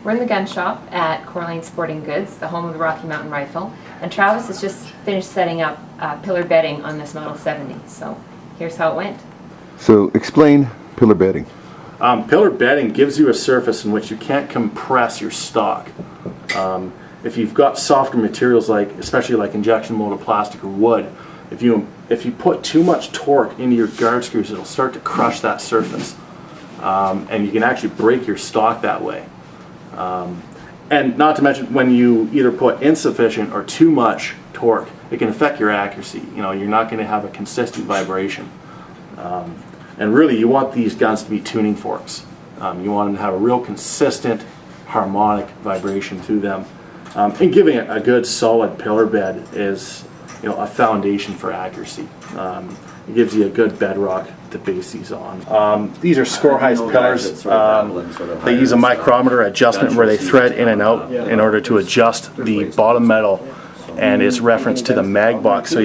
We're in the gun shop at Corlane Sporting Goods, the home of the Rocky Mountain Rifle, and Travis has just finished setting up pillar bedding on this Model 70. So here's how it went. So explain pillar bedding. Pillar bedding gives you a surface in which you can't compress your stock. If you've got softer materials, especially like injection molded plastic or wood, if you put too much torque into your guard screws, it'll start to crush that surface, and you can actually break your stock that way. And not to mention, when you either put insufficient or too much torque, it can affect your accuracy. You're not going to have a consistent vibration. And really, you want these guns to be tuning forks. You want them to have a real consistent, harmonic vibration through them. And giving it a good, solid pillar bed is, a foundation for accuracy. It gives you a good bedrock to base these on. These are score heist pillars. They use a micrometer adjustment where they thread in and out in order to adjust the bottom metal and its reference to the mag box. So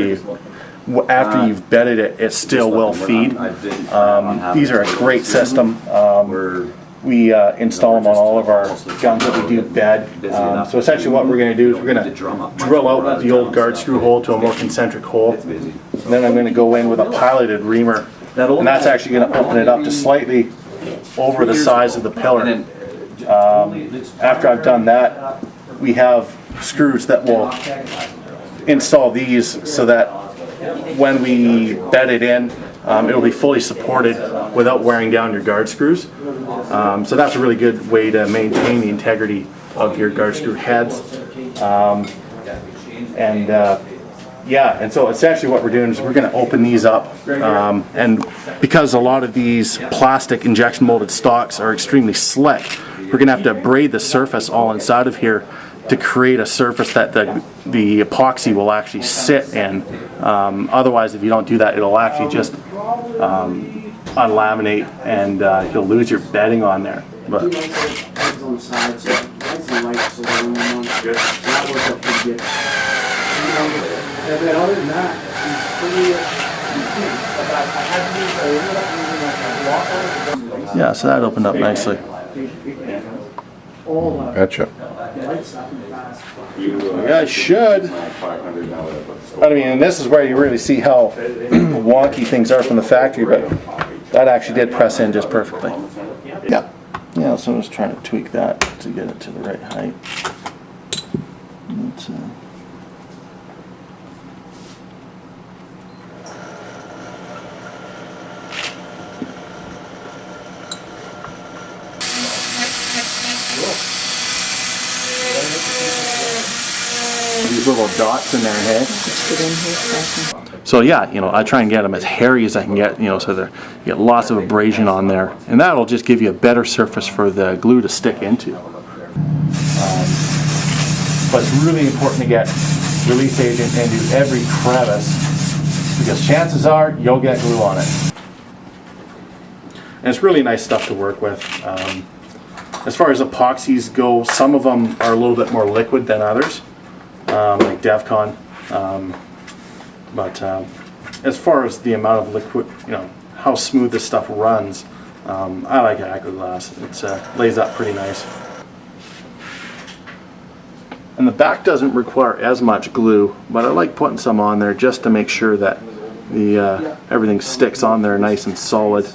after you've bedded it, it still will feed. These are a great system. We install them on all of our guns that we do bed. So essentially what we're going to do is we're going to drill out the old guard screw hole to a more concentric hole. And then I'm going to go in with a piloted reamer. And that's actually going to open it up to slightly over the size of the pillar. After I've done that, we have screws that will install these so that when we bed it in, it'll be fully supported without wearing down your guard screws. So that's a really good way to maintain the integrity of your guard screw heads. And so essentially what we're doing is we're going to open these up, and because a lot of these plastic injection molded stocks are extremely slick, we're going to have to braid the surface all inside of here to create a surface that the epoxy will actually sit in. Otherwise, if you don't do that, it'll actually just unlaminate, and you'll lose your bedding on there. But yeah, so that opened up nicely. Gotcha. Yeah, it should. I mean, and this is where you really see how wonky things are from the factory, but that actually did press in just perfectly. Yeah. Yeah, so I was trying to tweak that to get it to the right height. These little dots in there, hey? So yeah, I try and get them as hairy as I can get, so you get lots of abrasion on there, and that'll just give you a better surface for the glue to stick into. But it's really important to get release agent into every crevice, because chances are you'll get glue on it. And it's really nice stuff to work with. As far as epoxies go, some of them are a little bit more liquid than others, like Devcon. But as far as the amount of liquid, how smooth this stuff runs, I like Aquaglass. It lays up pretty nice. And the back doesn't require as much glue, but I like putting some on there just to make sure that everything sticks on there nice and solid.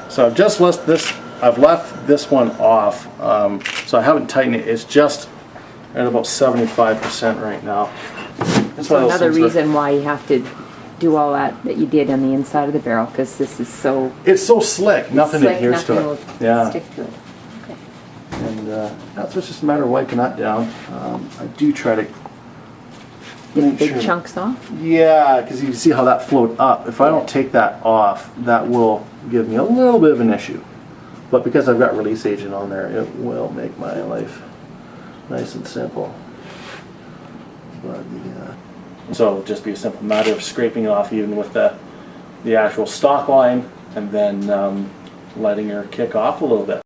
So I've left this one off, so I haven't tightened it. It's just at about 75% right now. That's another reason why you have to do all that you did on the inside of the barrel, because this is so... It's so slick, nothing adheres to it. Will stick to it. Okay. And that's just a matter of wiping that down. I do try to make Big sure. chunks off? Yeah, because you see how that flowed up. If I don't take that off, that will give me a little bit of an issue. But because I've got release agent on there, it will make my life nice and simple. But so it'll just be a simple matter of scraping it off even with the actual stock line, and then letting her kick off a little bit.